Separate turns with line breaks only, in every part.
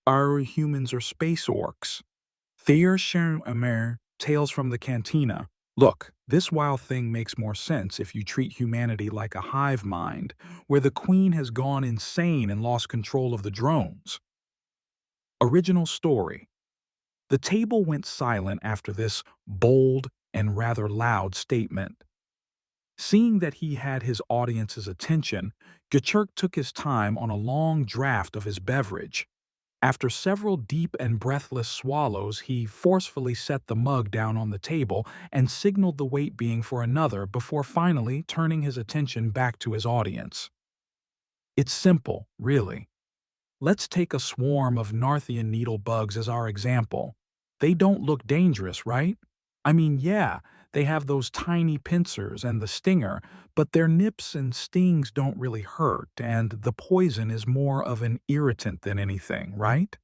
Our humans are space orcs. Thorshammer, Tales from the Cantina. Look, this wild thing makes more sense if you treat humanity like a hive mind, where the queen has gone insane and lost control of the drones. Original story. The table went silent after this bold and rather loud statement. Seeing that he had his audience's attention, Gachurk took his time on a long draught of his beverage. After several deep and breathless swallows, he forcefully set the mug down on the table and signaled the wait being for another before finally turning his attention back to his audience. It's simple, really. Let's take a swarm of Narthian needle bugs as our example. They don't look dangerous, right? I mean, yeah, they have those tiny pincers and the stinger, but their nips and stings don't really hurt, and the poison is more of an irritant than anything, right?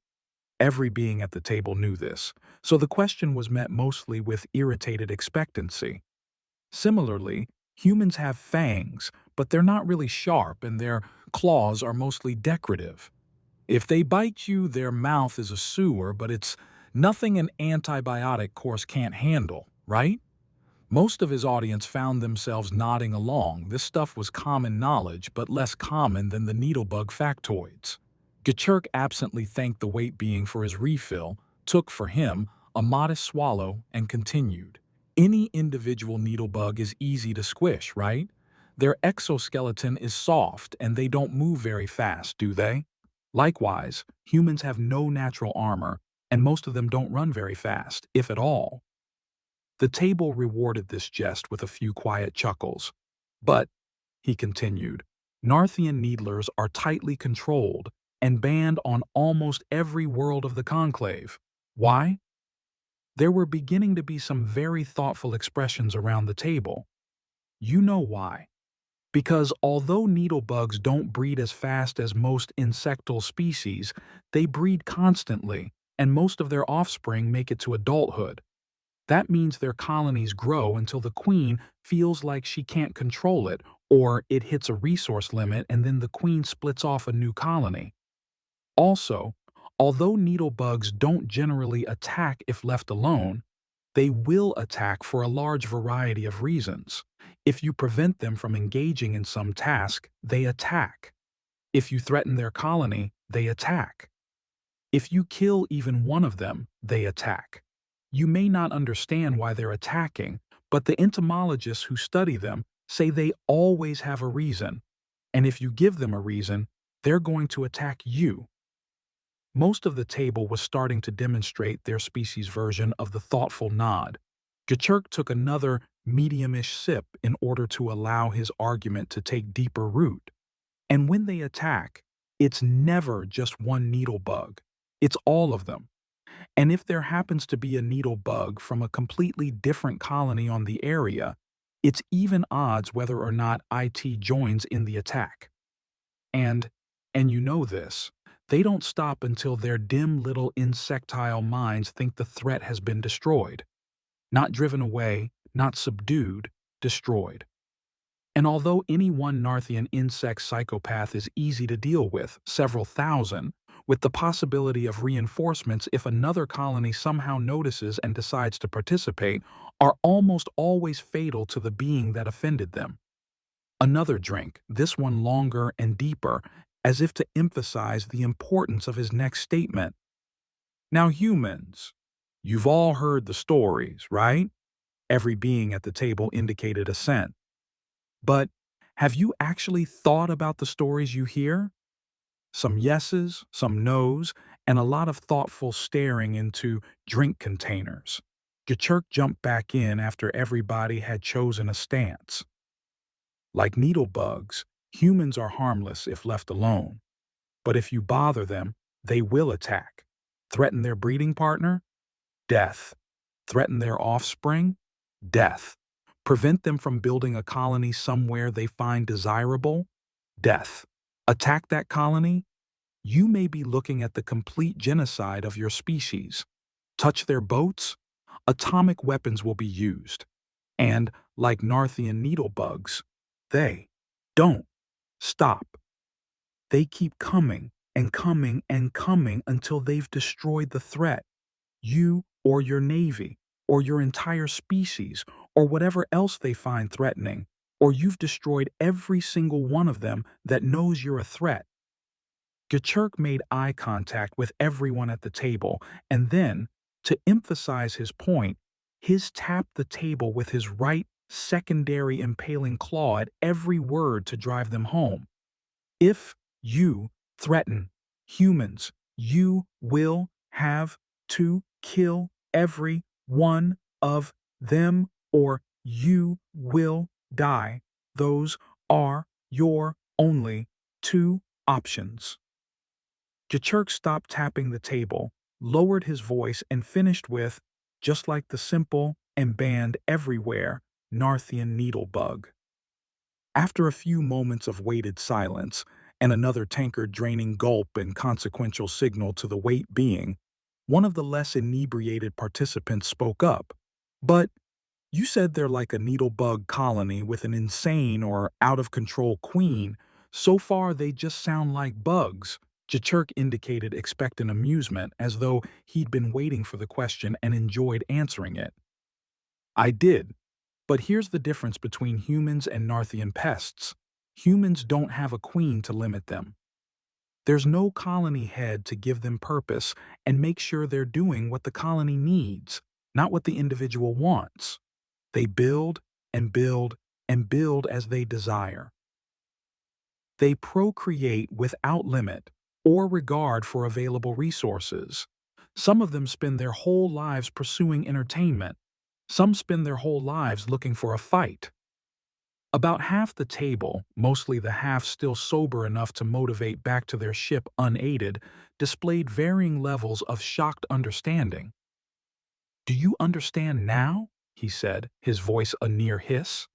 Every being at the table knew this, so the question was met mostly with irritated expectancy. Similarly, humans have fangs, but they're not really sharp and their claws are mostly decorative. If they bite you, their mouth is a sewer, but it's nothing an antibiotic course can't handle, right? Most of his audience found themselves nodding along. This stuff was common knowledge, but less common than the needlebug factoids. Gachurk absently thanked the wait being for his refill, took for him a modest swallow, and continued. Any individual needlebug is easy to squish, right? Their exoskeleton is soft and they don't move very fast, do they? Likewise, humans have no natural armor, and most of them don't run very fast, if at all. The table rewarded this jest with a few quiet chuckles. But, he continued, Narthian needlers are tightly controlled and banned on almost every world of the conclave. Why? There were beginning to be some very thoughtful expressions around the table. You know why. Because although needlebugs don't breed as fast as most insectal species, they breed constantly, and most of their offspring make it to adulthood. That means their colonies grow until the queen feels like she can't control it, or it hits a resource limit and then the queen splits off a new colony. Also, although needlebugs don't generally attack if left alone, they will attack for a large variety of reasons. If you prevent them from engaging in some task, they attack. If you threaten their colony, they attack. If you kill even one of them, they attack. You may not understand why they're attacking, but the entomologists who study them say they always have a reason, and if you give them a reason, they're going to attack you. Most of the table was starting to demonstrate their species' version of the thoughtful nod. Gachurk took another medium-ish sip in order to allow his argument to take deeper root. And when they attack, it's never just one needlebug. It's all of them. And if there happens to be a needlebug from a completely different colony on the area, it's even odds whether or not IT joins in the attack. And you know this, they don't stop until their dim little insectile minds think the threat has been destroyed. Not driven away, not subdued, destroyed. And although any one Narthian insect psychopath is easy to deal with, several thousand, with the possibility of reinforcements if another colony somehow notices and decides to participate, are almost always fatal to the being that offended them. Another drink, this one longer and deeper, as if to emphasize the importance of his next statement. Now humans, you've all heard the stories, right? Every being at the table indicated assent. But have you actually thought about the stories you hear? Some yeses, some nos, and a lot of thoughtful staring into drink containers. Gachurk jumped back in after everybody had chosen a stance. Like needlebugs, humans are harmless if left alone. But if you bother them, they will attack. Threaten their breeding partner? Death. Threaten their offspring? Death. Prevent them from building a colony somewhere they find desirable? Death. Attack that colony? You may be looking at the complete genocide of your species. Touch their boats? Atomic weapons will be used. And, like Narthian needlebugs, they don't stop. They keep coming and coming until they've destroyed the threat, you or your navy, or your entire species, or whatever else they find threatening, or you've destroyed every single one of them that knows you're a threat. Gachurk made eye contact with everyone at the table, and then, to emphasize his point, his tapped the table with his right secondary impaling claw at every word to drive them home. If you threaten humans, you will have to kill every one of them or you will die. Those are your only two options. Gachurk stopped tapping the table, lowered his voice, and finished with, just like the simple and banned everywhere, Narthian needlebug. After a few moments of weighted silence, and another tankard draining gulp and consequential signal to the wait being, one of the less inebriated participants spoke up. But you said they're like a needlebug colony with an insane or out-of-control queen. So far, they just sound like bugs. Jachurk indicated expectant amusement as though he'd been waiting for the question and enjoyed answering it. I did. But here's the difference between humans and Narthian pests. Humans don't have a queen to limit them. There's no colony head to give them purpose and make sure they're doing what the colony needs, not what the individual wants. They build and build and build as they desire. They procreate without limit or regard for available resources. Some of them spend their whole lives pursuing entertainment. Some spend their whole lives looking for a fight. About half the table, mostly the half still sober enough to motivate back to their ship unaided, displayed varying levels of shocked understanding. "Do you understand now?" he said, his voice a near hiss.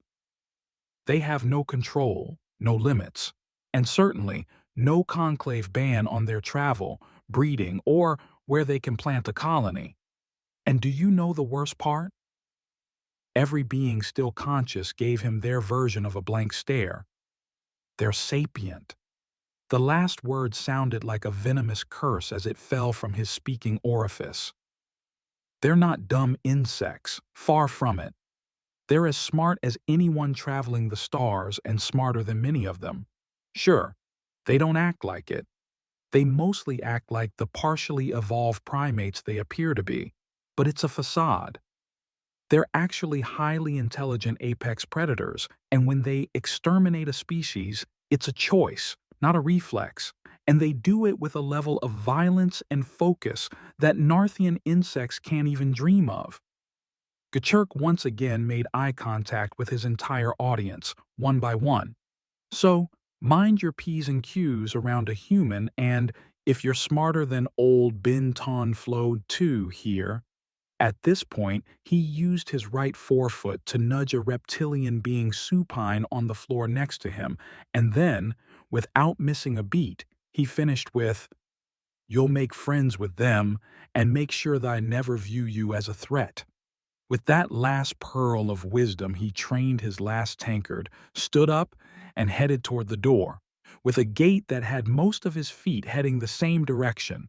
"They have no control, no limits, and certainly no conclave ban on their travel, breeding, or where they can plant a colony. And do you know the worst part?" Every being still conscious gave him their version of a blank stare. "They're sapient." The last word sounded like a venomous curse as it fell from his speaking orifice. "They're not dumb insects, far from it. They're as smart as anyone traveling the stars and smarter than many of them. Sure, they don't act like it. They mostly act like the partially evolved primates they appear to be, but it's a facade. They're actually highly intelligent apex predators, and when they exterminate a species, it's a choice, not a reflex, and they do it with a level of violence and focus that Narthian insects can't even dream of. Gachurk once again made eye contact with his entire audience, one by one. So, mind your P's and Q's around a human, and if you're smarter than old Bin Ton Flo 2 here. At this point, he used his right forefoot to nudge a reptilian being supine on the floor next to him, and then, without missing a beat, he finished with, "You'll make friends with them, and make sure that I never view you as a threat." With that last pearl of wisdom, he trained his last tankard, stood up, and headed toward the door, with a gait that had most of his feet heading the same direction.